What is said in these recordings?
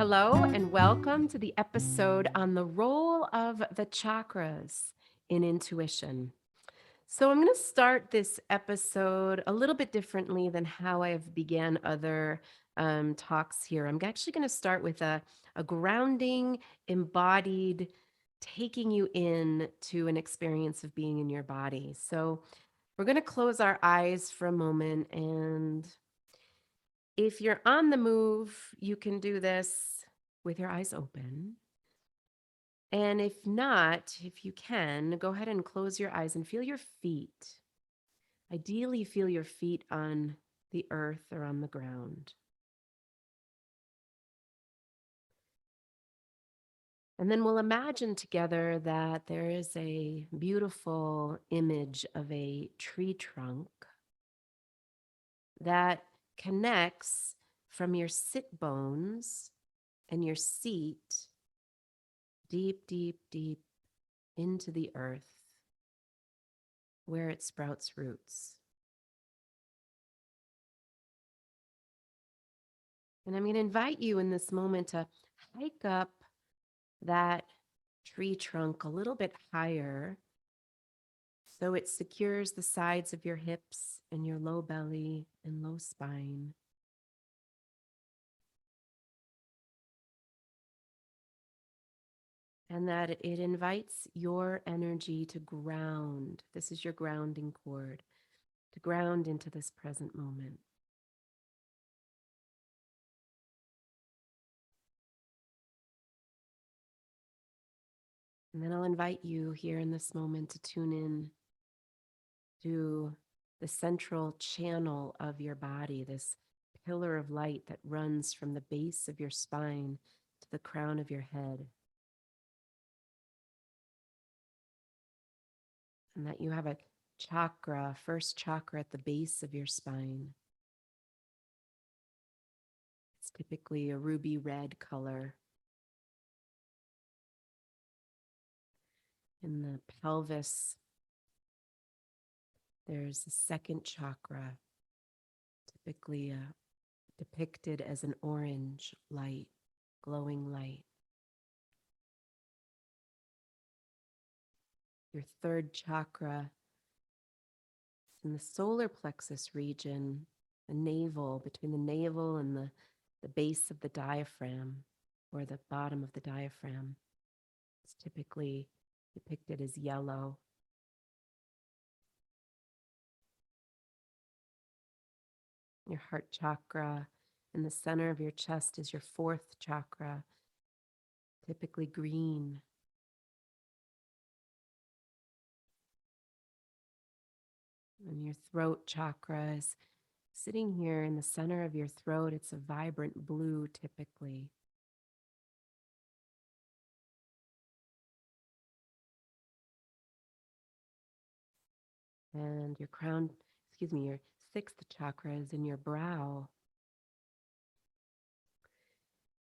Hello, and welcome to the episode on the role of the chakras in intuition. So, I'm going to start this episode a little bit differently than how I've began other talks here. I'm actually going to start with a grounding, embodied, taking you in to an experience of being in your body. So, we're going to close our eyes for a moment, and if you're on the move, you can do this with your eyes open. And if not, if you can, go ahead and close your eyes and feel your feet. Ideally, feel your feet on the earth or on the ground. And then we'll imagine together that there is a beautiful image of a tree trunk that connects from your sit bones and your seat deep, deep, deep into the earth where it sprouts roots. And I'm going to invite you in this moment to hike up that tree trunk a little bit higher so it secures the sides of your hips and your low belly and low spine. And that it invites your energy to ground. This is your grounding cord, to ground into this present moment. And then I'll invite you here in this moment to tune in to the central channel of your body, this pillar of light that runs from the base of your spine to the crown of your head. And that you have a chakra, first chakra at the base of your spine. It's typically a ruby red color. In the pelvis, there's a second chakra, typically depicted as an orange light, glowing light. Your third chakra is in the solar plexus region, the navel, between the navel and the base of the diaphragm or the bottom of the diaphragm. It's typically depicted as yellow. Your heart chakra in the center of your chest is your fourth chakra, typically green. And your throat chakra is sitting here in the center of your throat. It's a vibrant blue, typically. And your your sixth chakra is in your brow,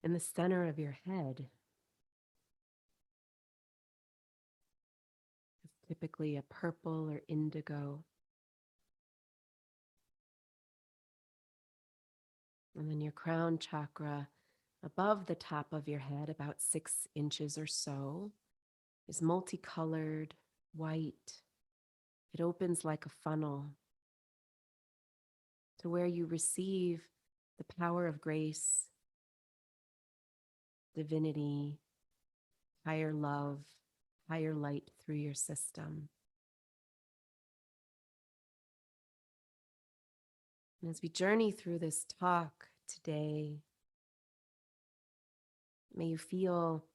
in the center of your head. It's typically a purple or indigo. And then your crown chakra above the top of your head, about 6 inches or so, is multicolored, white. It opens like a funnel to where you receive the power of grace, divinity, higher love, higher light through your system. And as we journey through this talk today, may you feel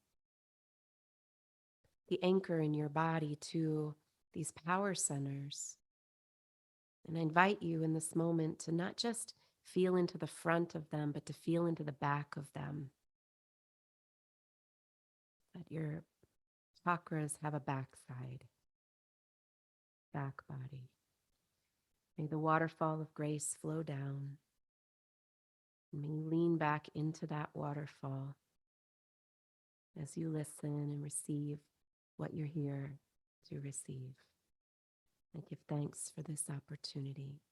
the anchor in your body to these power centers. And I invite you in this moment to not just feel into the front of them, but to feel into the back of them. That your chakras have a backside, back body. May the waterfall of grace flow down. And may you lean back into that waterfall as you listen and receive what you're here to receive. I give thanks for this opportunity.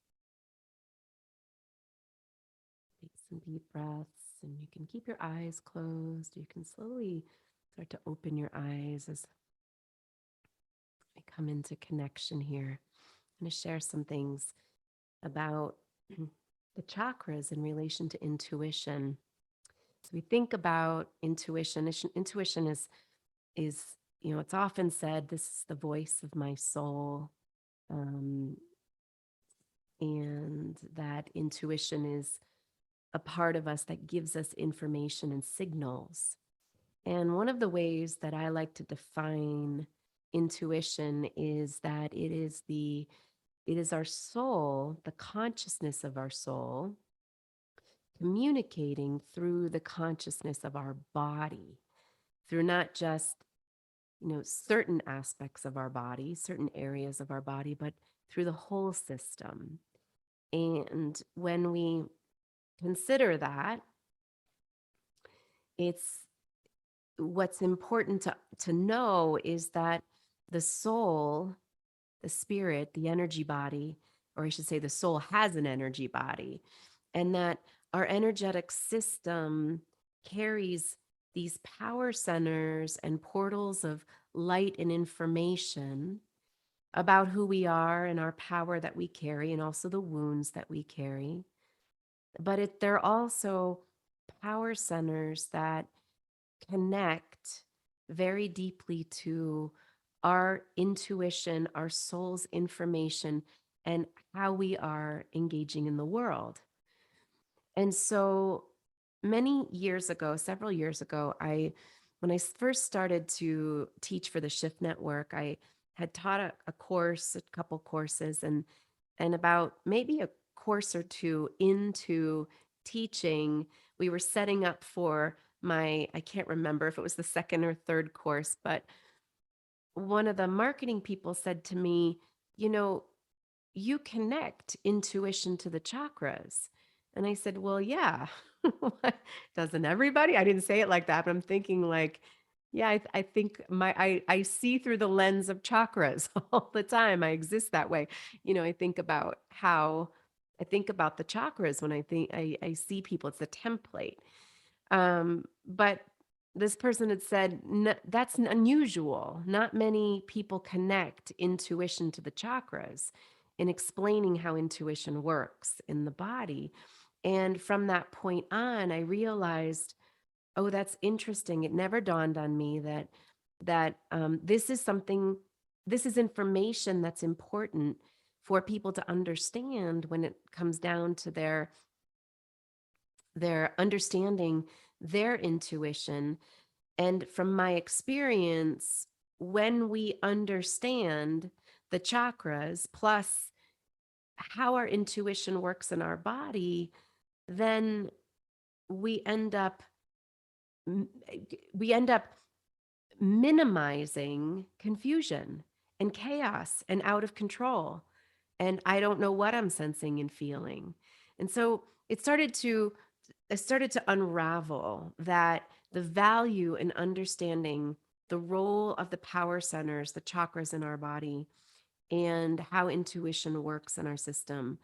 Take some deep breaths And you can keep your eyes closed. You can slowly start to open your eyes as we come into connection here. I'm going to share some things about the chakras in relation to intuition. So we think about intuition. Intuition is it's often said this is the voice of my soul, um, and that intuition is a part of us that gives us information and signals. And one of the ways that I like to define intuition is that it is our soul, the consciousness of our soul, communicating through the consciousness of our body, through not just, certain aspects of our body, certain areas of our body, but through the whole system. And when we consider that, it's what's important to know is that the soul, the spirit, the energy body, or I should say the soul has an energy body, and that our energetic system carries these power centers and portals of light and information about who we are and our power that we carry, and also the wounds that we carry. But they're also power centers that connect very deeply to our intuition, our soul's information, and how we are engaging in the world. And so many years ago, several years ago, when I first started to teach for the Shift Network, I had taught a course, a couple courses, and about maybe a course or two into teaching, we were setting up for I can't remember if it was the second or third course, but one of the marketing people said to me, you know, you connect intuition to the chakras. And I said, well, yeah. Doesn't everybody? I didn't say it like that, but I'm thinking like, yeah, I think I see through the lens of chakras all the time. I exist that way. I think about the chakras when I see people. It's a template. But this person had said, that's unusual. Not many people connect intuition to the chakras in explaining how intuition works in the body. And from that point on, I realized, oh, that's interesting. It never dawned on me that this is information that's important for people to understand when it comes down to their understanding their intuition. And from my experience, when we understand the chakras plus how our intuition works in our body, then we end up we end up minimizing confusion and chaos and out of control. And I don't know what I'm sensing and feeling. And so I started to unravel that the value in understanding the role of the power centers, the chakras in our body, and how intuition works in our system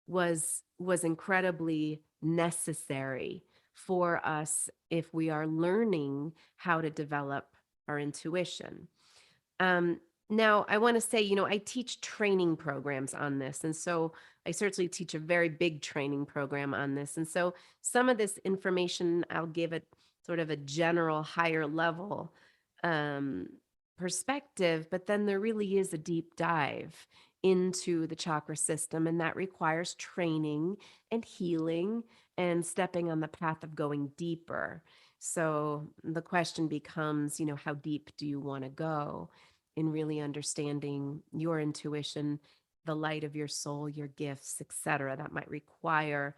was incredibly necessary for us if we are learning how to develop our intuition. Um, Now, I want to say, I teach training programs on this. And so I certainly teach a very big training program on this. And so some of this information, I'll give it sort of a general higher level um, perspective, but then there really is a deep dive into the chakra system. And that requires training and healing and stepping on the path of going deeper. So the question becomes, how deep do you want to go in really understanding your intuition, the light of your soul, your gifts, etc. That might require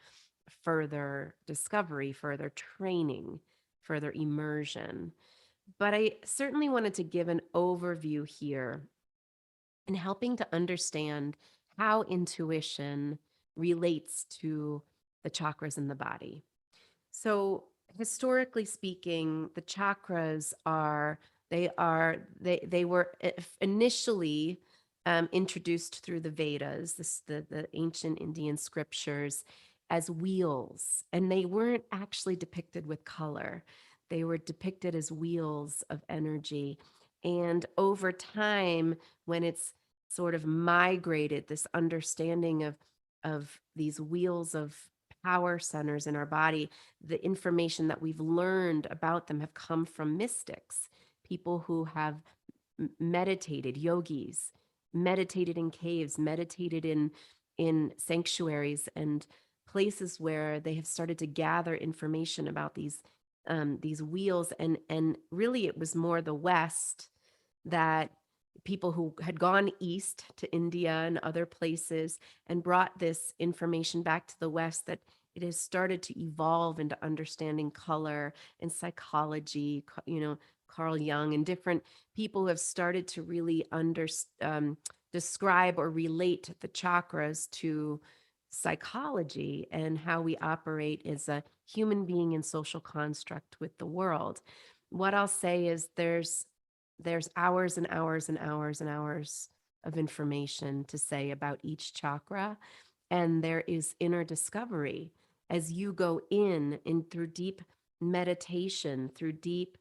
further discovery, further training, further immersion. But I certainly wanted to give an overview here in helping to understand how intuition relates to the chakras in the body. So historically speaking, the chakras they were initially introduced through the Vedas, the ancient Indian scriptures, as wheels, and they weren't actually depicted with color. They were depicted as wheels of energy. And over time, when it's sort of migrated, this understanding of these wheels of power centers in our body, the information that we've learned about them have come from mystics, people who have meditated, yogis, meditated in caves, meditated in sanctuaries and places where they have started to gather information about these wheels. And really it was more the West that people who had gone east to India and other places and brought this information back to the West, that it has started to evolve into understanding color and psychology, Carl Jung and different people who have started to really describe or relate the chakras to psychology and how we operate as a human being in social construct with the world. What I'll say is there's hours and hours and hours and hours of information to say about each chakra, and there is inner discovery as you go in through deep meditation, through deep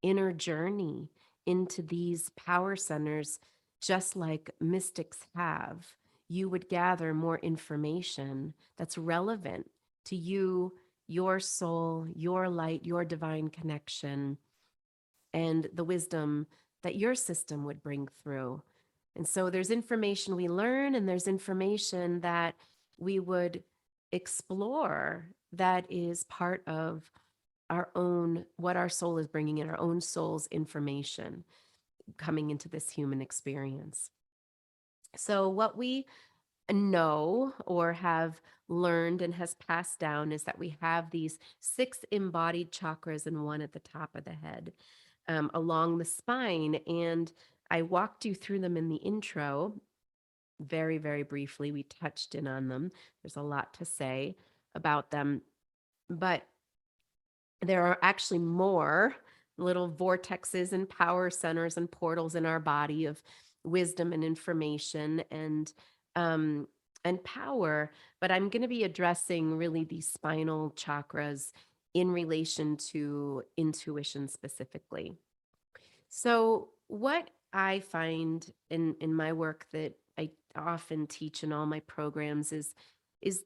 inner journey into these power centers, just like mystics have. You would gather more information that's relevant to you, your soul, your light, your divine connection, and the wisdom that your system would bring through. And so there's information we learn, and there's information that we would explore that is part of our own, what our soul is bringing in, our own soul's information coming into this human experience. So, what we know or have learned and has passed down is that we have these six embodied chakras and one at the top of the head, along the spine. And I walked you through them in the intro very, very briefly. We touched in on them. There's a lot to say about them, but there are actually more little vortexes and power centers and portals in our body of wisdom and information um, and power. But I'm going to be addressing really these spinal chakras in relation to intuition specifically. So, what I find in my work that I often teach in all my programs is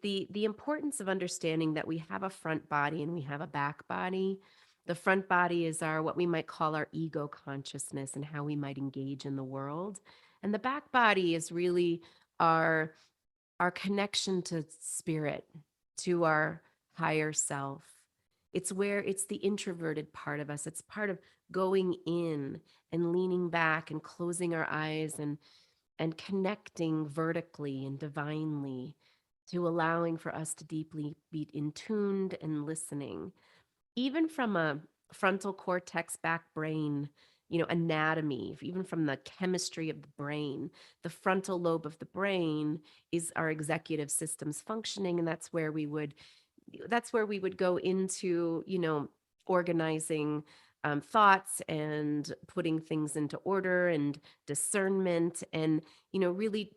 the importance of understanding that we have a front body and we have a back body. The front body is our, what we might call our ego consciousness and how we might engage in the world. And the back body is really our our connection to spirit, to our higher self. It's the introverted part of us. It's part of going in and leaning back and closing our eyes and connecting vertically and divinely, to allowing for us to deeply be in tuned and listening, even from a frontal cortex back brain, anatomy, even from the chemistry of the brain. The frontal lobe of the brain is our executive systems functioning, and that's where we would go into, organizing thoughts and putting things into order and discernment, and really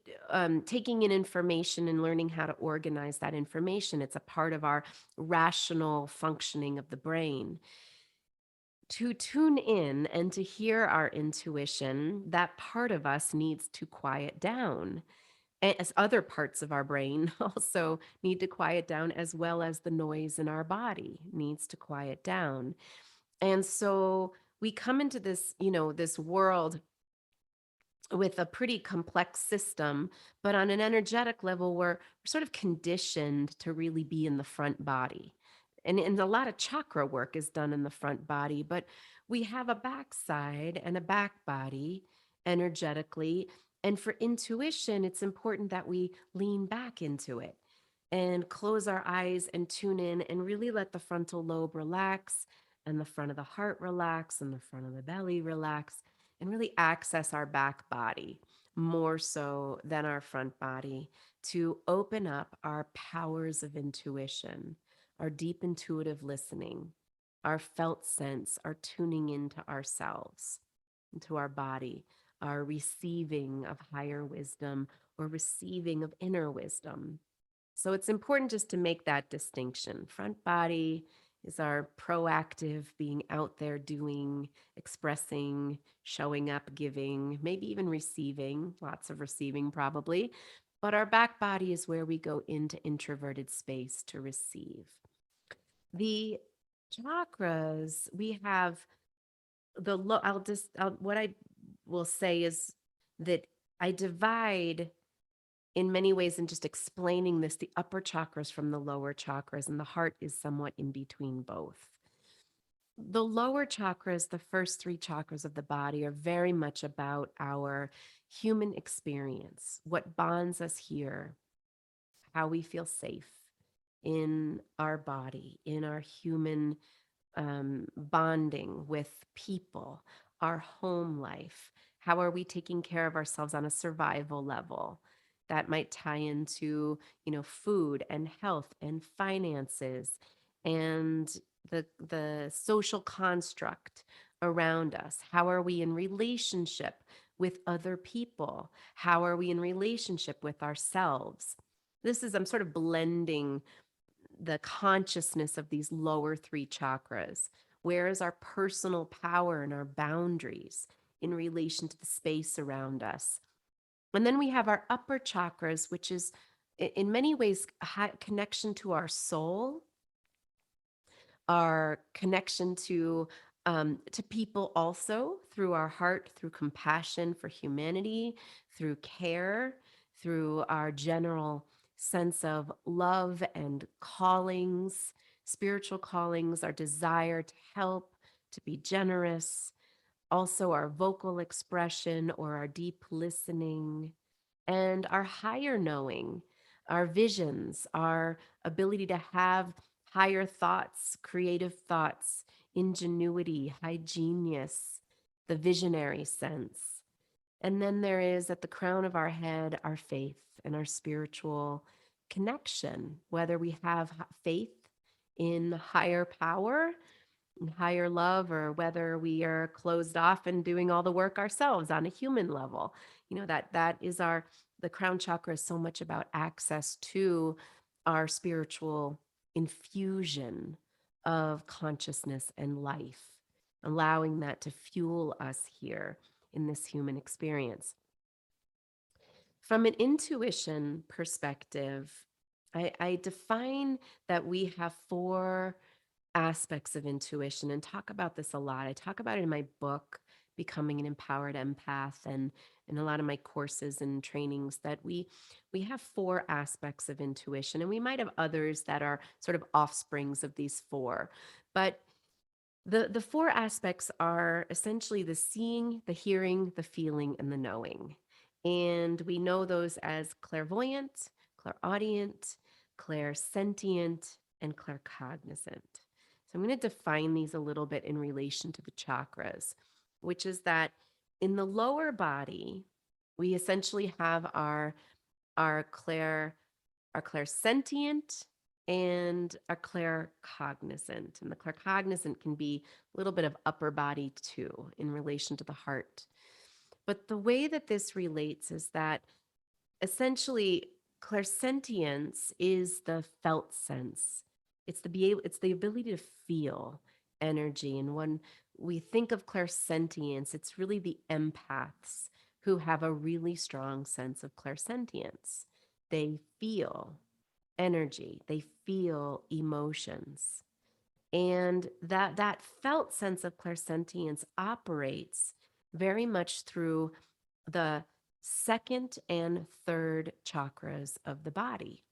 taking in information and learning how to organize that information. It's a part of our rational functioning of the brain. To tune in and to hear our intuition, that part of us needs to quiet down, as other parts of our brain also need to quiet down, as well as the noise in our body needs to quiet down. And so we come into this world with a pretty complex system, but on an energetic level, we're sort of conditioned to really be in the front body. And a lot of chakra work is done in the front body, but we have a backside and a back body energetically. And for intuition, it's important that we lean back into it and close our eyes and tune in and really let the frontal lobe relax, and the front of the heart relax, and the front of the belly relax, and really access our back body more so than our front body, to open up our powers of intuition, our deep intuitive listening, our felt sense, our tuning into ourselves, into our body, our receiving of higher wisdom or receiving of inner wisdom. So it's important just to make that distinction. Front body is our proactive being out there doing, expressing, showing up, giving, maybe even receiving, lots of receiving probably. But our back body is where we go into introverted space to receive. The chakras, we have what I will say is that I divide in many ways in just explaining this, the upper chakras from the lower chakras, and the heart is somewhat in between both. The lower chakras, the first three chakras of the body, are very much about our human experience, what bonds us here, how we feel safe in our body, in our human bonding with people, our home life. How are we taking care of ourselves on a survival level? That might tie into, food and health and finances and the social construct around us. How are we in relationship with other people? How are we in relationship with ourselves? I'm sort of blending the consciousness of these lower three chakras. Where is our personal power and our boundaries in relation to the space around us? And then we have our upper chakras, which is in many ways a connection to our soul, our connection to people also through our heart, through compassion for humanity, through care, through our general sense of love and callings, spiritual callings, our desire to help, to be generous, also our vocal expression or our deep listening, and our higher knowing, our visions, our ability to have higher thoughts, creative thoughts, ingenuity, genius, the visionary sense. And then there is at the crown of our head, our faith and our spiritual connection, whether we have faith in higher power higher love or whether we are closed off and doing all the work ourselves on a human level. That is our the crown chakra is so much about access to our spiritual infusion of consciousness and life, allowing that to fuel us here in this human experience. From an intuition perspective, I define that we have four aspects of intuition and talk about this a lot. I talk about it in my book, Becoming an Empowered Empath, and in a lot of my courses and trainings that we have four aspects of intuition, and we might have others that are sort of offsprings of these four. But the four aspects are essentially the seeing, the hearing, the feeling, and the knowing. And we know those as clairvoyant, clairaudient, clairsentient, and claircognizant. So I'm going to define these a little bit in relation to the chakras, which is that in the lower body, we essentially have our clair our clairsentient and our claircognizant. And the claircognizant can be a little bit of upper body too in relation to the heart. But the way that this relates is that essentially clairsentience is the felt sense. It's the ability to feel energy. And when we think of clairsentience, it's really the empaths who have a really strong sense of clairsentience. They feel energy, they feel emotions. And that felt sense of clairsentience operates very much through the second and third chakras of the body.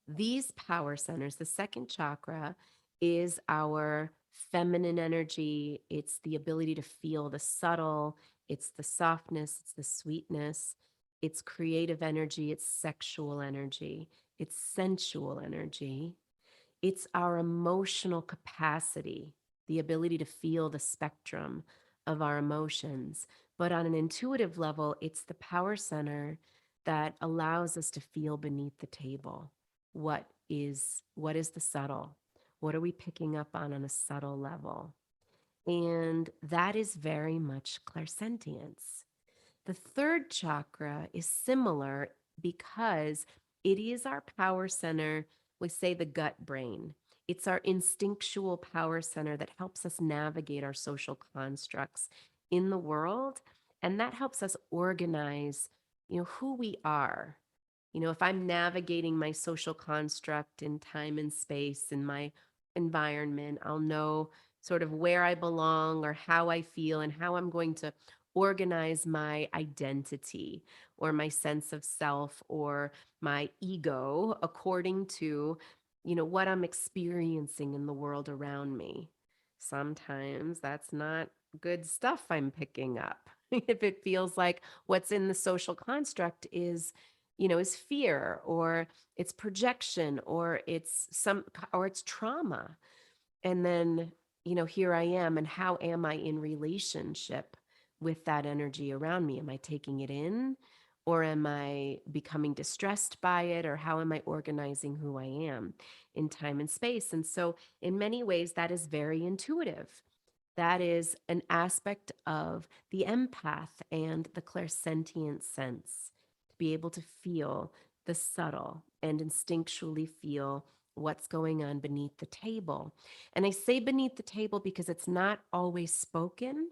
These power centers, the second chakra is our feminine energy. It's the ability to feel the subtle, it's the softness, it's the sweetness, it's creative energy, it's sexual energy, it's sensual energy. It's our emotional capacity, the ability to feel the spectrum of our emotions. But on an intuitive level, it's the power center that allows us to feel beneath the table. What is the subtle? What are we picking up on a subtle level? And that is very much clairsentience. The third chakra is similar because It is our power center. We say the gut brain. It's our instinctual power center that helps us navigate our social constructs in the world. And that helps us organize, who we are. If I'm navigating my social construct in time and space in my environment, I'll know sort of where I belong or how I feel and how I'm going to organize my identity or my sense of self or my ego according to, what I'm experiencing in the world around me. Sometimes that's not good stuff I'm picking up. If it feels like what's in the social construct is fear or it's projection or it's trauma. And then, here I am, and how am I in relationship with that energy around me? Am I taking it in, or am I becoming distressed by it, or how am I organizing who I am in time and space? And so in many ways that is very intuitive. That is an aspect of the empath and the clairsentient sense, to be able to feel the subtle and instinctually feel what's going on beneath the table. And I say beneath the table because it's not always spoken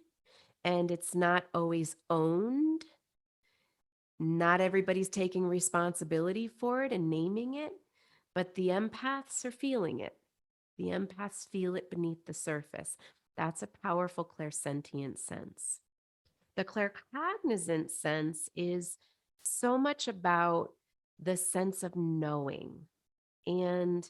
and it's not always owned. Not everybody's taking responsibility for it and naming it, but the empaths are feeling it. The empaths feel it beneath the surface. That's a powerful clairsentient sense. The claircognizant sense is so much about the sense of knowing. And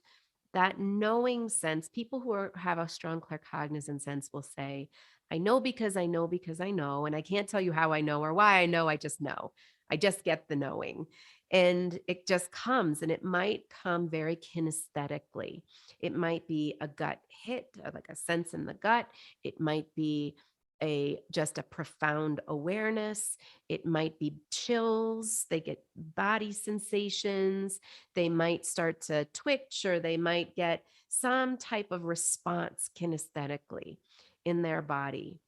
that knowing sense, people have a strong claircognizant sense will say, I know because I know because I know, and I can't tell you how I know or why I know, I just know. I just get the knowing. And it just comes, and it might come very kinesthetically. It might be a gut hit, like a sense in the gut. It might be just a profound awareness. It might be chills. They get body sensations. They might start to twitch, or they might get some type of response kinesthetically in their body.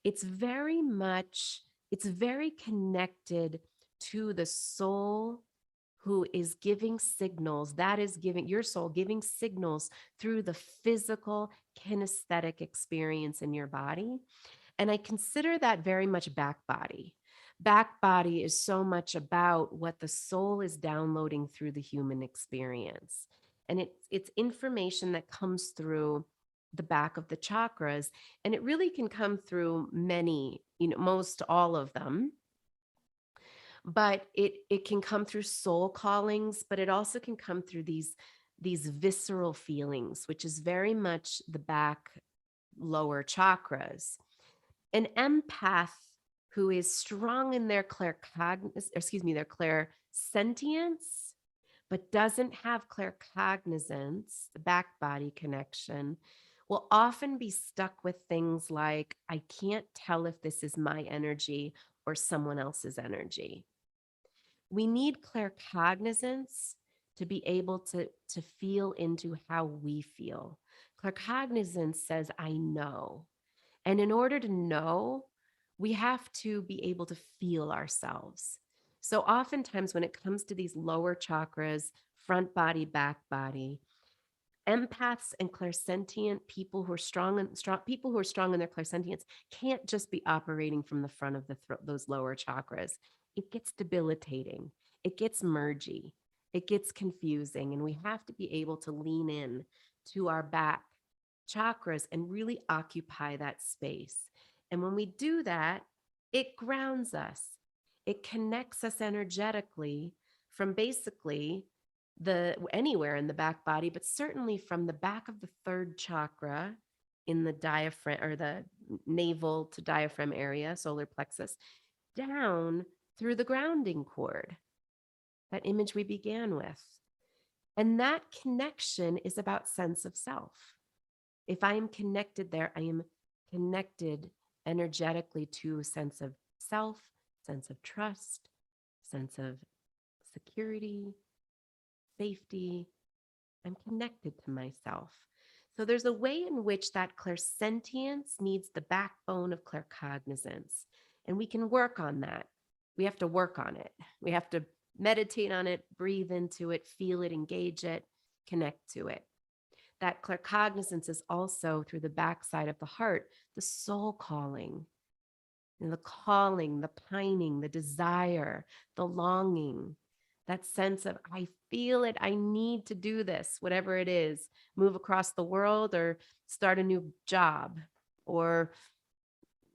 It's very much, it's very connected to the soul who is giving signals, that is giving your soul giving signals through the physical kinesthetic experience in your body. And I consider that very much back body. Back body is so much about what the soul is downloading through the human experience. And it's information that comes through the back of the chakras. And it really can come through many, most all of them. But it can come through soul callings, but it also can come through these visceral feelings, which is very much the back lower chakras. An empath who is strong in their their clairsentience, but doesn't have claircognizance, the back body connection, will often be stuck with things like, I can't tell if this is my energy or someone else's energy. We need claircognizance to be able to feel into how we feel. Claircognizance says, I know. And in order to know, we have to be able to feel ourselves. So oftentimes when it comes to these lower chakras, front body, back body, empaths and clairsentient people who are people who are strong in their clairsentience can't just be operating from the front of the those lower chakras. It gets debilitating. It gets mergy. It gets confusing, and we have to be able to lean in to our back chakras and really occupy that space. And when we do that, it grounds us. It connects us energetically from basically the anywhere in the back body, but certainly from the back of the third chakra in the diaphragm or the navel to diaphragm area, solar plexus, down through the grounding cord, that image we began with. And that connection is about sense of self. If I am connected there, I am connected energetically to a sense of self, sense of trust, sense of security, safety. I'm connected to myself. So there's a way in which that clairsentience needs the backbone of claircognizance. And we can work on that. We have to work on it. We have to meditate on it, breathe into it, feel it, engage it, connect to it. That claircognizance is also through the backside of the heart, the soul calling, and the calling, the pining, the desire, the longing, that sense of, I feel it, I need to do this, whatever it is, move across the world or start a new job or,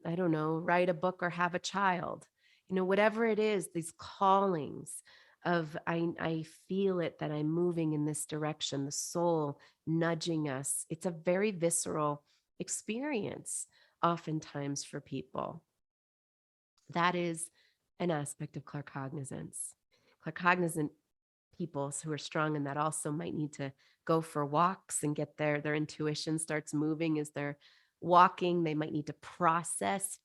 I don't know, write a book or have a child. Whatever it is, these callings of, I feel it that I'm moving in this direction, the soul nudging us. It's a very visceral experience oftentimes for people. That is an aspect of claircognizance. Claircognizant people who are strong in that also might need to go for walks and get their intuition starts moving as they're walking. They might need to process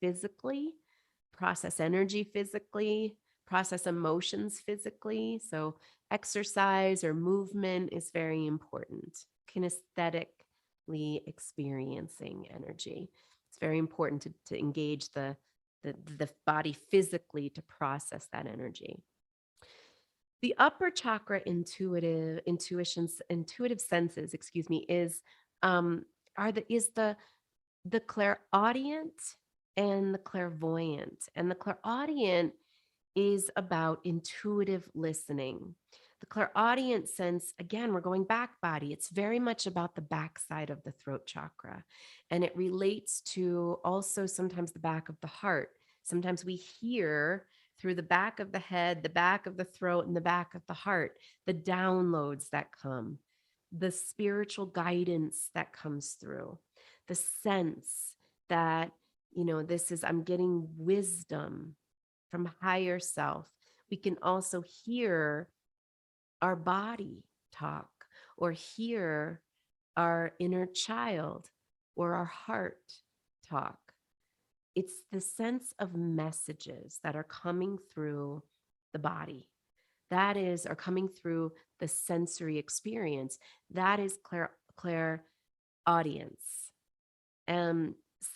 energy physically, process emotions physically. So exercise or movement is very important. Kinesthetically experiencing energy. It's very important to engage the body physically to process that energy. The upper chakra intuitive senses, excuse me, um is the clairaudient and the clairvoyant. And the clairaudient is about intuitive listening. The clairaudient sense, again, we're going back body. It's very much about the backside of the throat chakra. And it relates to also sometimes the back of the heart. Sometimes we hear through the back of the head, the back of the throat, and the back of the heart, the downloads that come, the spiritual guidance that comes through, the sense that, I'm getting wisdom from higher self. We can also hear our body talk or hear our inner child or our heart talk. It's the sense of messages that are coming through the body. That is, are coming through the sensory experience. That is clairaudience.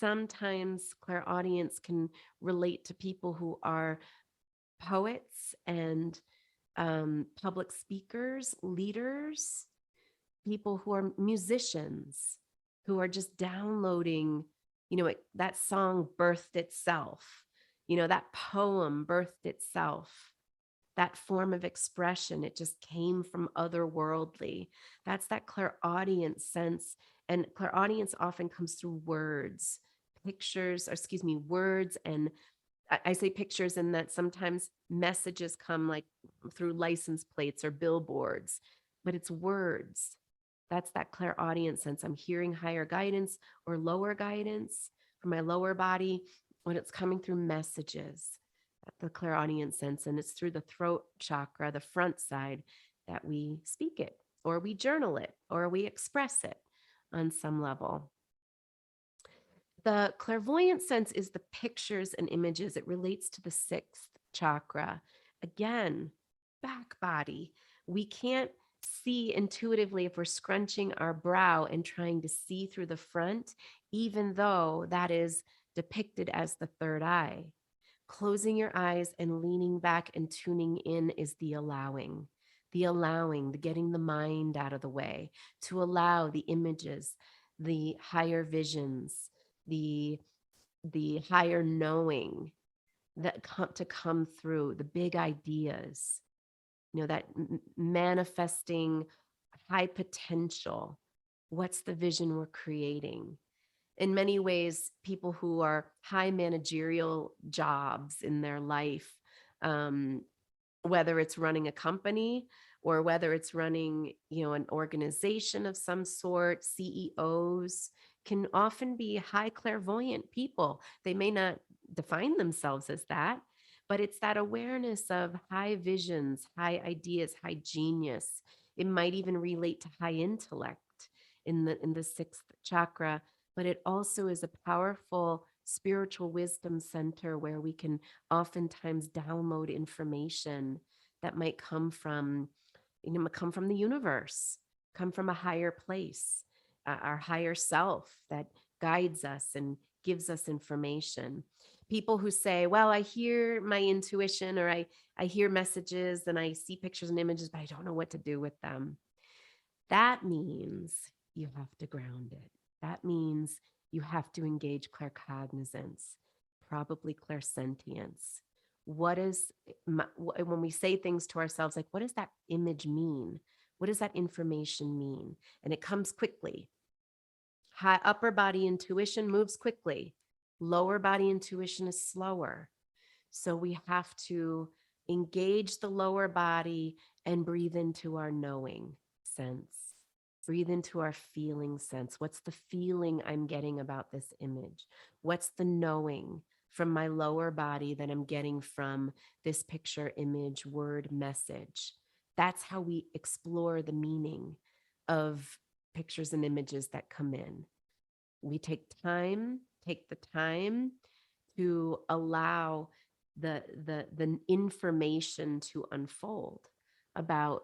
Sometimes clairaudience can relate to people who are poets and public speakers, leaders, people who are musicians, who are just downloading, that song birthed itself, that poem birthed itself, that form of expression, it just came from otherworldly. That's that clairaudient sense. And clairaudience often comes through words, pictures, or excuse me, words. And I say pictures in that sometimes messages come like through license plates or billboards, but it's words. That's that clairaudient sense. I'm hearing higher guidance or lower guidance from my lower body when it's coming through messages, the clairaudient sense. And it's through the throat chakra, the front side, that we speak it or we journal it or we express it on some level. The clairvoyant sense is the pictures and images. It relates to the sixth chakra. Again, back body. We can't see intuitively if we're scrunching our brow and trying to see through the front, even though that is depicted as the third eye. Closing your eyes and leaning back and tuning in is the allowing, the getting the mind out of the way, to allow the images, the higher visions, the higher knowing that to come through, the big ideas, that manifesting high potential. What's the vision we're creating? In many ways, people who are high managerial jobs in their life, um, whether it's running a company or whether it's running, an organization of some sort, CEOs can often be high clairvoyant people. They may not define themselves as that, but it's that awareness of high visions, high ideas, high genius. It might even relate to high intellect in the sixth chakra, but it also is a powerful spiritual wisdom center where we can oftentimes download information that might come from, come from the universe, come from a higher place, our higher self that guides us and gives us information. People who say, well, I hear my intuition, or I hear messages and I see pictures and images, but I don't know what to do with them. That means you have to ground it. That means you have to engage claircognizance, probably clairsentience. What is, when we say things to ourselves, like, what does that image mean? What does that information mean? And it comes quickly. High upper body intuition moves quickly. Lower body intuition is slower. So we have to engage the lower body and breathe into our knowing sense. Breathe into our feeling sense. What's the feeling I'm getting about this image? What's the knowing from my lower body that I'm getting from this picture, image, word, message? That's how we explore the meaning of pictures and images that come in. We take the time to allow the information to unfold about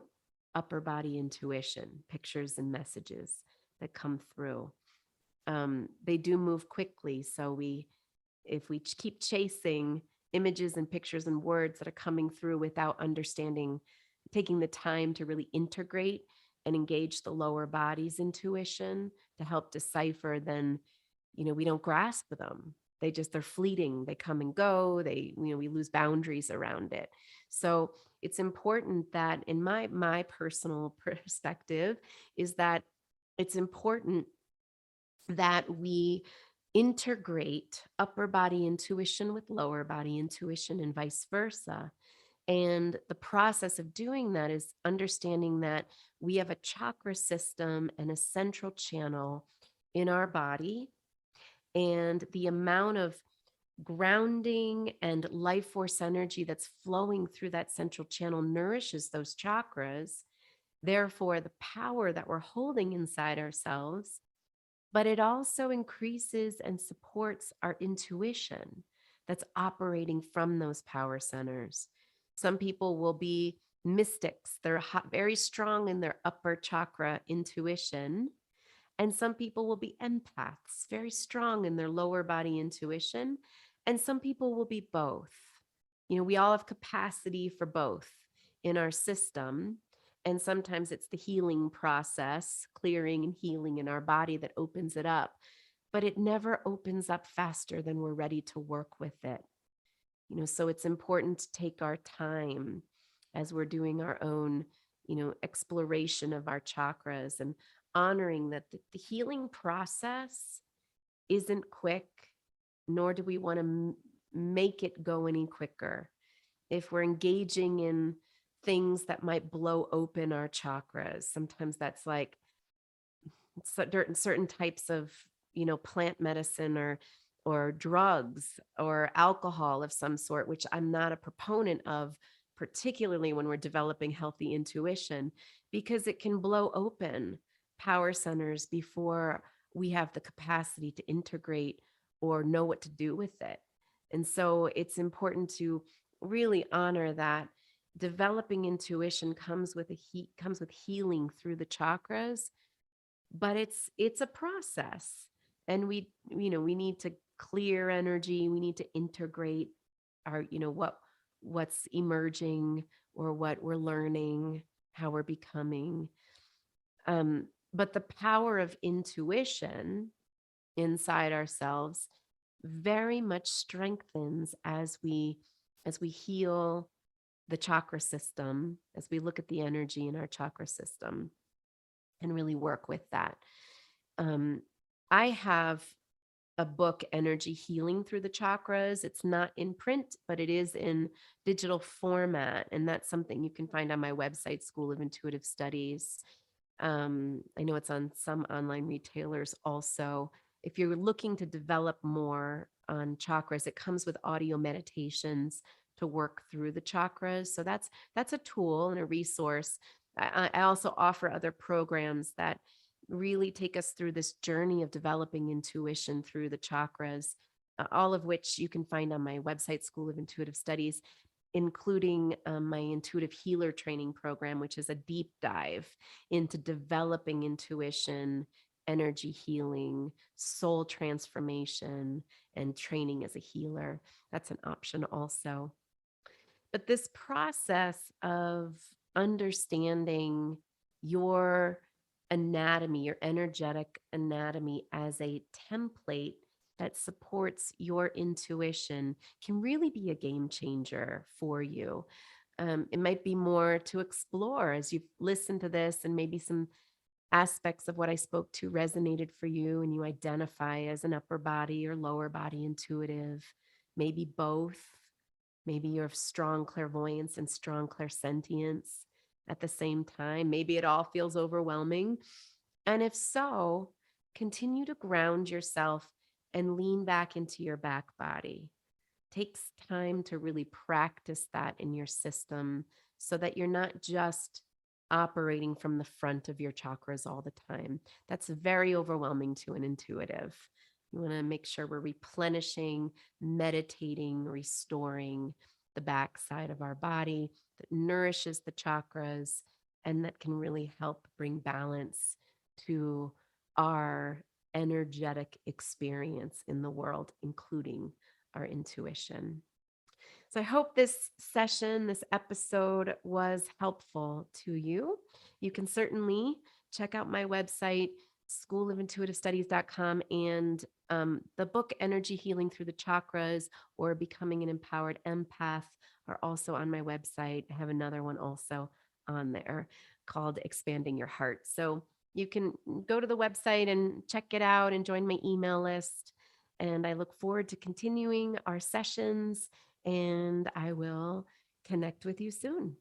upper body intuition, pictures and messages that come through. They do move quickly, so if we keep chasing images and pictures and words that are coming through without understanding, taking the time to really integrate and engage the lower body's intuition to help decipher, then we don't grasp them. They're fleeting. They come and go. We lose boundaries around it. So it's important that, in my personal perspective, is that it's important that we integrate upper body intuition with lower body intuition and vice versa. And the process of doing that is understanding that we have a chakra system and a central channel in our body, and the amount of grounding and life force energy that's flowing through that central channel nourishes those chakras. Therefore, the power that we're holding inside ourselves, but it also increases and supports our intuition that's operating from those power centers. Some people will be mystics. They're very strong in their upper chakra intuition. And some people will be empaths, very strong in their lower body intuition. And some people will be both. We all have capacity for both in our system. And sometimes it's the healing process, clearing and healing in our body, that opens it up. But it never opens up faster than we're ready to work with it. So it's important to take our time as we're doing our own, exploration of our chakras, and honoring that the healing process isn't quick, nor do we want to make it go any quicker. If we're engaging in things that might blow open our chakras, sometimes that's like certain types of plant medicine, or drugs, or alcohol of some sort, which I'm not a proponent of, particularly when we're developing healthy intuition, because it can blow open power centers before we have the capacity to integrate or know what to do with it. And so it's important to really honor that developing intuition comes with healing through the chakras, but it's a process. And we need to clear energy. We need to integrate our what's emerging, or what we're learning, how we're becoming. But the power of intuition inside ourselves very much strengthens as we heal the chakra system, as we look at the energy in our chakra system and really work with that. I have a book, Energy Healing Through the Chakras. It's not in print, but it is in digital format. And that's something you can find on my website, School of Intuitive Studies. I know it's on some online retailers also. If you're looking to develop more on chakras, it comes with audio meditations to work through the chakras. So that's a tool and a resource. I also offer other programs that really take us through this journey of developing intuition through the chakras, all of which you can find on my website, School of Intuitive Studies, including my intuitive healer training program, which is a deep dive into developing intuition energy healing, soul transformation, and training as a healer. That's an option also. But this process of understanding your anatomy, your energetic anatomy as a template that supports your intuition can really be a game changer for you. It might be more to explore as you listen to this, and maybe some aspects of what I spoke to resonated for you and you identify as an upper body or lower body intuitive, maybe both. Maybe you have strong clairvoyance and strong clairsentience at the same time. Maybe it all feels overwhelming. And if so, continue to ground yourself and lean back into your back body. Takes time to really practice that in your system so that you're not just operating from the front of your chakras all the time. That's very overwhelming to an intuitive. You want to make sure we're replenishing, meditating, restoring the back side of our body that nourishes the chakras and that can really help bring balance to our energetic experience in the world, including our intuition. So I hope this session, this episode was helpful to you. You can certainly check out my website, schoolofintuitivestudies.com, and the book Energy Healing Through the Chakras or Becoming an Empowered Empath are also on my website. I have another one also on there called Expanding Your Heart. So you can go to the website and check it out and join my email list. And I look forward to continuing our sessions, and I will connect with you soon.